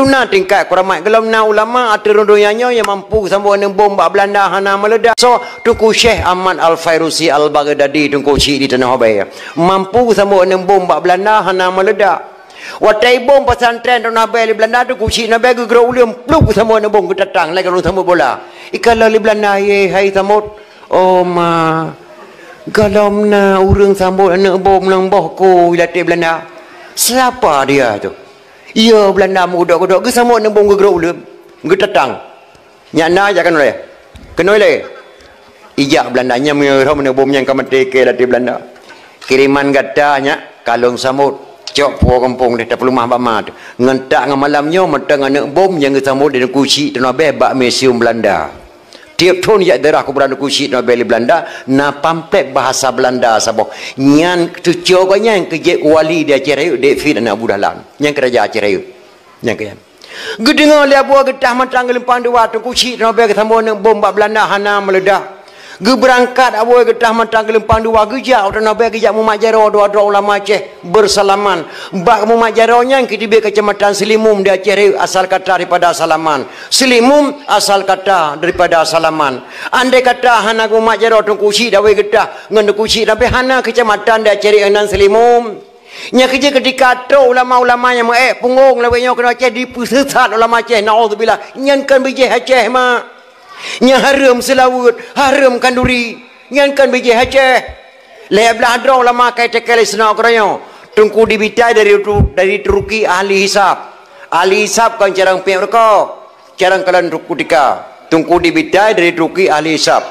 Duna tingkat kuramat gelam na ulama atur dunyanya yang mampu sambung dengan bom bak Belanda hana meledak. So Tunku Syekh Ahmad Al-Fairusi Al-Baghdadi Tunku Syekh di Tanah Abang mampu sambung dengan bom bak Belanda hana meledak. Watai bom pesantren Tanah Abang di Belanda Tunku Syekh Nabi gerak ulium pluk sambung dengan bom ketatang lagi orang sambung bola. Ikala di Belanda ye hai samut. Oh ma galam na urang sambung anak bom nang bohku ilati Belanda. Siapa dia tu? Ia Belanda muda-muda ke sama nembong ke geruk dia ke tetang nyana aja kan oleh kena oleh ijak Belandanya merah menebom yang kamati ke lati Belanda kiriman gatanya kalung samut cok puau kampung dia tak perlu mah bamat ngentak ngamalamnya metang anak bom yang ke samut dia kusi tanah bebak museum Belanda tiap tahun ya daerah aku berada kusi tanah beli Belanda na pamflet bahasa Belanda sabah nyan cucu kau yang kerja wali dia cerai dek fit anak budalan yang kerja cerai yang kaya gedengar dia buat getah matang gelempang dua tu kusi tanah beli ketemu dengan bom Belanda hana meledak ge berangkat abu getah matang gelempang dua gejak tanah beli gejak mumajaro dua-dua ulama Aceh bersalaman bak mumajaronya yang ketiba kecamatan Selimum dia cerai asal kata daripada salaman Selimum asal kata daripada salaman andai kata hana mumajaro tu kusi dah we getah ngan kusi tapi hana kecamatan dia cerai anan Selimum nya kerja ketika tu ulama-ulama yang punggung lawanya kena Aceh dipusat ulama Aceh naudzubillah nyan kan bijih Aceh mak nya haram selawut haram kanduri nyan kan bijih Aceh le beladra ulama kai tekele sena krayo tungku dibitai dari Turki ahli hisab kan jarang pek mereka jarang kalan rukutika tungku dibitai dari Turki ahli hisab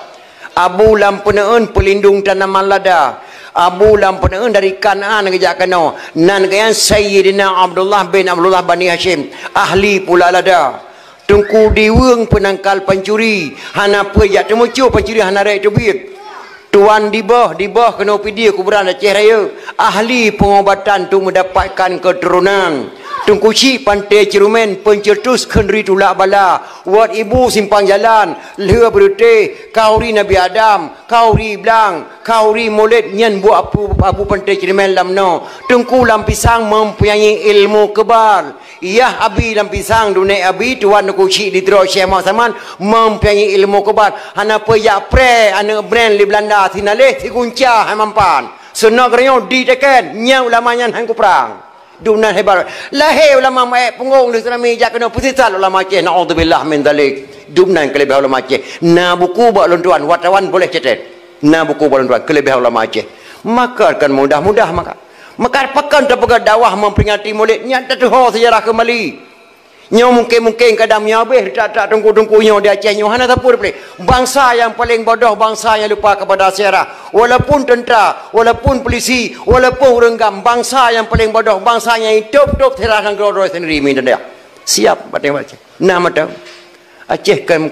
Abu Lampuneun pelindung tanaman lada Abu Lampuneun dari Kanaan kerja kano nan kayan Sayyidina Abdullah bin Abdullah Bani Hashim ahli pula lada tungku diweng penangkal pencuri hana pejak temucu pencuri hana rek tubik tuan di bawah kena pidi kuburan Aceh Raya ahli pengobatan tu mendapatkan keturunan tungku ci pantai Cirumen pencetus kendri tulak bala wat ibu simpang jalan leh berute kauri Nabi Adam kauri blang kauri moled nyen buat abu pantai Cirumen lamno tungku lampisang mempunyai ilmu kebal iya abi lampisang dunia abi tuan tungku ci di Tero Syekh Mak Saman mempunyai ilmu kebal hana peyak pre anak brand di Belanda sinaleh si kunca hamampan senak rayon di teken nya ulama nyan hang kuprang dunan hebat lahir ulama punggung di sana meja kena pusat ulama Aceh naudzubillah min zalik dunan kelebihan ulama Aceh na buku bak lontuan wartawan boleh cetet na buku bak lontuan kelebihan ulama Aceh maka akan mudah-mudah maka pakan terpegat dakwah memperingati Maulid nyata tu sejarah kembali nyo mungkin kadang nyabeh tak tungku-tungkunya di Aceh nyo hana siapa boleh bangsa yang paling bodoh bangsa yang lupa kepada sejarah walaupun tentera walaupun polisi walaupun renggam bangsa yang paling bodoh bangsa yang hidup serahkan kerodoh sendiri minta dia siap batang Aceh nama tahu Aceh kan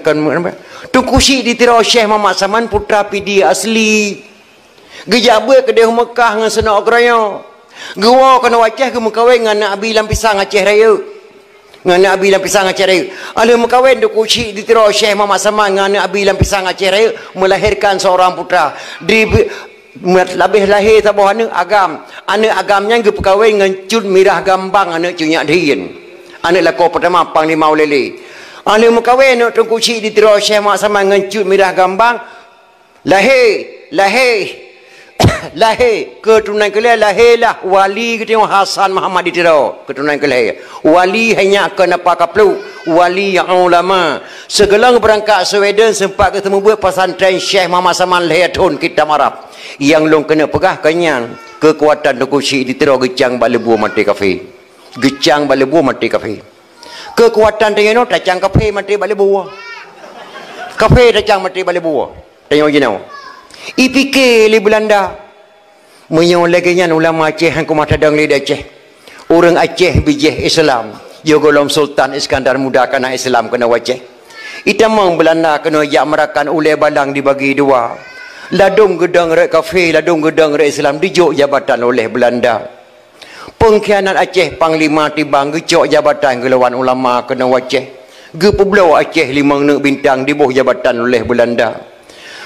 tungku si di Tero Syekh Muhammad Saman putra pidi asli gejabe ke Deh Mekah dengan senak keraya gua kena Aceh ke mengkawin dengan Nabi Lampisang Aceh Raya dengan Nabi Lampisang Aceh Raya ala mengkawin duk kucik di Tero Syekh Muhammad Saman dengan Nabi Lampisang Aceh Raya melahirkan seorang putra di lebih lahir sabah anak agamnya ke perkahwin dengan Cud Mirah Gambang anak Cunyak Diin anak lako pertama Panglima Ulele ala mengkawin nak kucik di Tero Syekh Muhammad Saman dengan Cud Mirah Gambang lahir keturunan kelih lahirlah wali kita Hasan Muhammad di Tero keturunan kelih wali hanya kenapa kaplu wali yang ulama segelang berangkat Sweden sempat ketemu buat pesantren Syekh Muhammad Saman Lahirun kita Arab yang long kena pegah kenyang kekuatan dokusi di Tero gecang balebu mati kafe gecang balebu mati kafe kekuatan tengeno tacang kafe mati balebu kafe tacang mati balebu tengok jinau IPK li Belanda menyong lagi nyan ulama Aceh yang kumah tadang li Aceh orang Aceh bijih Islam Jogolom Sultan Iskandar Muda kena Islam kena Aceh itamang Belanda kena yak merakan ulai balang dibagi dua ladung gedang rek kafe ladung gedang rek Islam dijuk jabatan oleh Belanda pengkhianat Aceh Panglima tibang gecok jabatan gelawan ulama kena Aceh ge Pulau Aceh 5 bintang di bawah jabatan oleh Belanda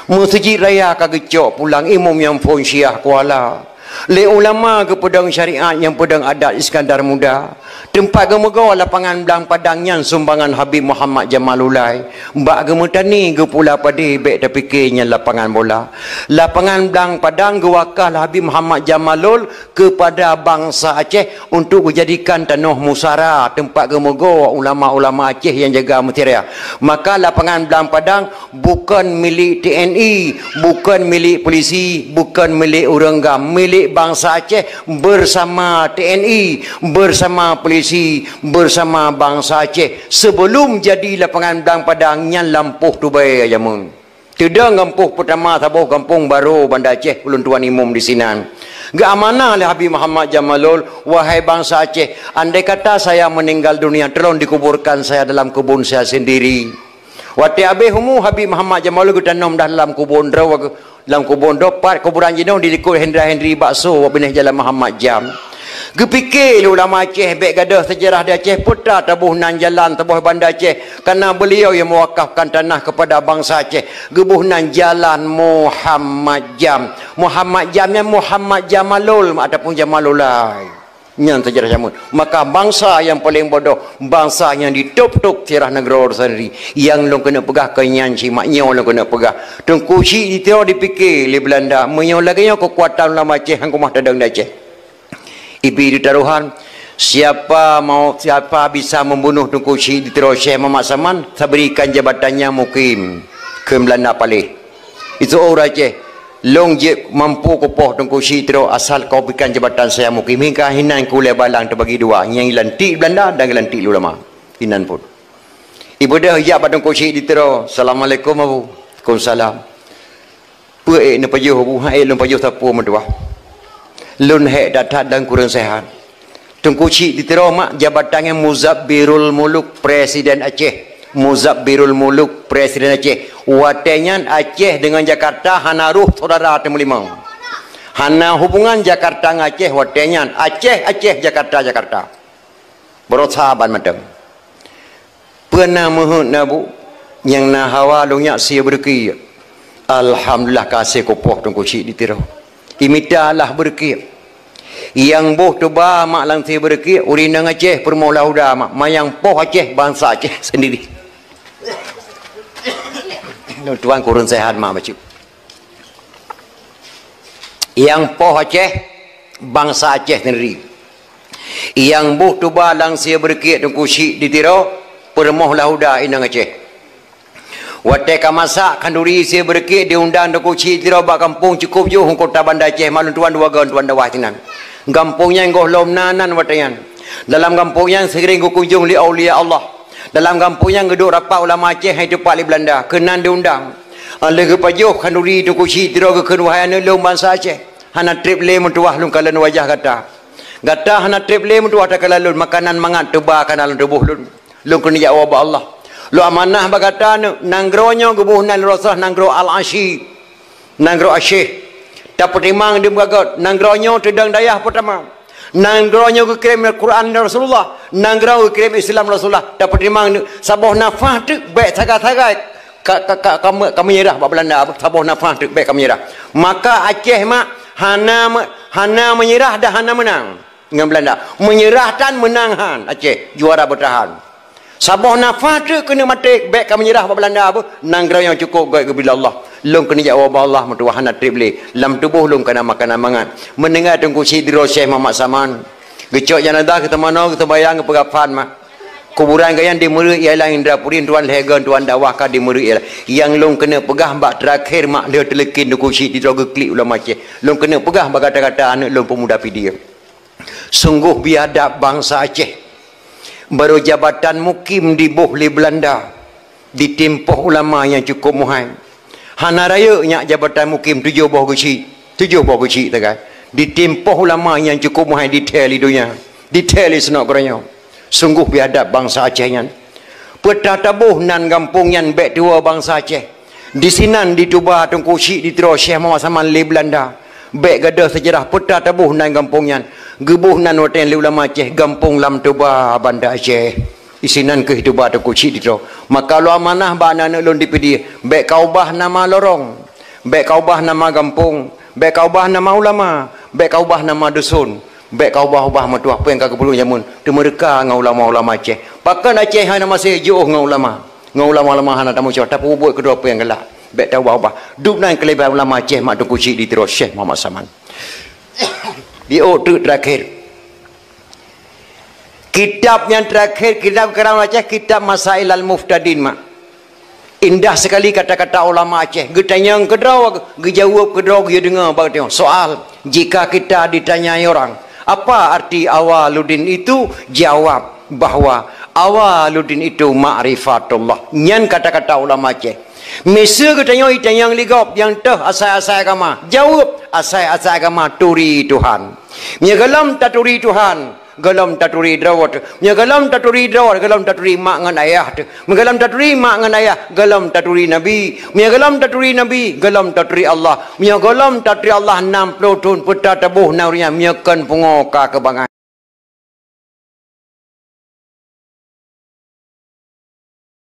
Masjid Raya kagecok pulang imam yang pun Syiah Kuala Le ulama ke pedang syariat yang pedang adat Iskandar Muda. Tempat gemoga lapangan belang padangnya sumbangan Habib Muhammad Jamalulai. Mbak gemutani ge pula padi bek terfikirnya lapangan bola. Lapangan belang padang ge wakal Habib Muhammad Jamalul kepada bangsa Aceh untuk dijadikan tanah musara, tempat gemoga ulama-ulama Aceh yang jaga materia. Maka lapangan belang padang bukan milik TNI, bukan milik polisi, bukan milik orang gam, milik bangsa Aceh bersama TNI, bersama polisi, bersama bangsa Aceh. Sebelum jadi lapangan belang padang yang lampuh tu baik aja mun. Tidak gampuh pertama tabuh kampung baru Banda Aceh Ulun Tuan Imam di Sinan. Gak amanah oleh Habib Muhammad Jamalul, wahai bangsa Aceh, andai kata saya meninggal dunia, tolong dikuburkan saya dalam kebun saya sendiri. Wati abih humu Habib Muhammad Jamalul tanam dalam kebun dalam kebun dopat kuburan jenong dilikut Hendra-Hendri bakso benih jalan Muhammad Jam. Gepikir ulama Aceh bek gadah sejarah di Aceh putra tabuh nan jalan tabuh Banda Aceh kerana beliau yang mewakafkan tanah kepada bangsa Aceh. Gebuh nan jalan Muhammad Jam. Muhammad Jamnya Muhammad Jamalul ataupun Jamalulai. Yang sejarah jamun. Maka bangsa yang paling bodoh, bangsa yang ditup-tup tirah negara sendiri, yang long kena pegah kenyan si maknya long kena pegah. Tengku si ditiro dipikir li Belanda, menyo lagi kekuatan ulama Aceh hang kumah tadang Aceh. Ibi ditaruhan siapa bisa membunuh Tunku Syekh ditiro Syekh Muhammad Saman, saya berikan jabatannya mukim ke Belanda Palih. Itu orang Aceh long je mampu kopoh Tunku Syekh ditiro asal kau berikan jabatan saya mukim. Hingga hinan ku balang terbagi dua, yang lantik Belanda dan lantik ulama. Hinan pun ibu dah hijab pada Tunku Syekh ditiro. Assalamualaikum Abu. Waalaikumsalam. Puek ne pajuh Abu hai long pajuh tapu medua. Lun hek datat dan kurang sehat. Tunku Syekh ditiro mak jabatannya Muzabbirul Muluk Presiden Aceh. Muzabbirul Muluk Presiden Aceh. Watenyan Aceh dengan Jakarta hanaruh saudara temulimau. Hana hubungan Jakarta dengan Aceh watenyan Aceh Jakarta. Berosaban macam. Pernah mohon nabu yang na hawa lunya sia berki. Alhamdulillah kasih kopoh Tunku Syekh ditiro. Imitalah berkir yang boh tuba mak langsi berkir urinang Aceh permula huda mak mayang poh Aceh bangsa Aceh sendiri. Tuan kurun sehat mak bacu yang poh Aceh bangsa Aceh sendiri, yang boh tuba langsi berkir Tunku Syekh ditiro permula huda inang Aceh. Watai kamasak kanduri isi berkit diundang Tunku Syekh ditiro bak kampung cukup jo hong kota Banda Aceh malun tuan dua gaun tuan dawah tinan. Kampungnya ngoh lom nanan watayan. Dalam kampungnya sering ku kunjung li aulia Allah. Dalam kampungnya geduk rapat ulama Aceh hai tepat li Belanda kenan diundang. Le ke pajuh kanduri Tunku Syekh ditiro ke kenuhaian lom bangsa Aceh. Hana trip le mentuah lung kalan wajah kata. Gata hana trip le mentuah tak kalalun makanan mangat teba kanal tubuh lun. Lung kena jawab Allah. Lu amanah bagata nanggronya gebuh nan Rasul nanggro al-ashi nanggro asyih dapat timang dia bagagat nanggronya tedang dayah pertama nanggronya ke kirim Al-Quran Rasulullah nanggro ke kirim Islam Rasulullah dapat timang saboh nafah tu baik sagai-sagai kamu nyerah bak Belanda saboh nafah tu baik kamu nyerah. Maka Aceh mak hana menyerah dah hana menang dengan Belanda, menyerah dan menang Aceh juara bertahan. Saboh nafas tu kena mati baik kami menyerah pada Belanda apa nanggrau yang cukup gaib bila Allah lum kena jawab Allah mentuahan tribli lam tubuh lum kena makanan mangan mendengar Tunku Syekh ditiro Syekh Muhammad Saman gecok jenazah kita mana kita bayang ke pegafan mak kuburan gayang di Merik ialah Indrapuri tuan legan tuan dawah ka di Merik ialah yang lum kena pegah bak terakhir mak dia telekin Tunku Syekh ditiro geklik ulama Aceh lum kena pegah bak kata-kata anak lum pemuda pidia. Sungguh biadab bangsa Aceh. Baru jabatan mukim di Bohli Belanda ditimpuh ulama yang cukup muhai. Hana raya nyak jabatan mukim 7 buah kecil tak kan. Ditimpuh ulama yang cukup muhai detail dunia. Detail senok keranya. Sungguh biadab bangsa Aceh yan. Petatabuh nan kampung yan bek tua bangsa Aceh. Di sinan dituba Tunku Syekh ditiro Syekh Muhammad Saman li Belanda. Bek gadah sejarah petatabuh nan kampung yan. Gebuh nan waten li ulama Aceh gampung lam tuba Banda Aceh isinan ke tuba Tunku Syekh ditiro. Maka lu amanah ba anak lon dipedi bek kau bah nama lorong, bek kau bah nama gampung, bek kau bah nama ulama, Baik kau ubah nama dusun. Baik kau ubah matu apa yang kau perlu jamun. Tu mereka ngau ulama-ulama Aceh. Pakan Aceh hana masih jauh ngau ulama. Ngau ulama-ulama hana tamu cakap tapi buat kedua apa yang gelak. Baik tahu ubah. Duk naik kelebihan ulama Aceh mak tu kucing di terus Syekh Muhammad Saman. Di tu terakhir. Kitab yang terakhir, kitab Karam Aceh, kitab Masail Al-Muftadin mak. Indah sekali kata-kata ulama Aceh. Getanya yang kedraw, gejawab kedraw, dia dengar bahagian. Soal, jika kita ditanyai orang, apa arti awaluddin itu? Jawab bahawa awaluddin itu ma'rifatullah. Nyan kata-kata ulama Aceh. Mesa katanya yang ligop yang teh asal-asal agama. Jawab asal-asal agama turi Tuhan. Galam taturi Tuhan. Galam taturi drawat. Galam taturi drawat. Galam taturi mak ngan ayah. Galam taturi mak ngan ayah. Galam taturi nabi. Galam taturi nabi. Galam taturi Allah. Galam taturi Allah 60 tahun peta tabuh naurinya. Kan pungoka kebangan.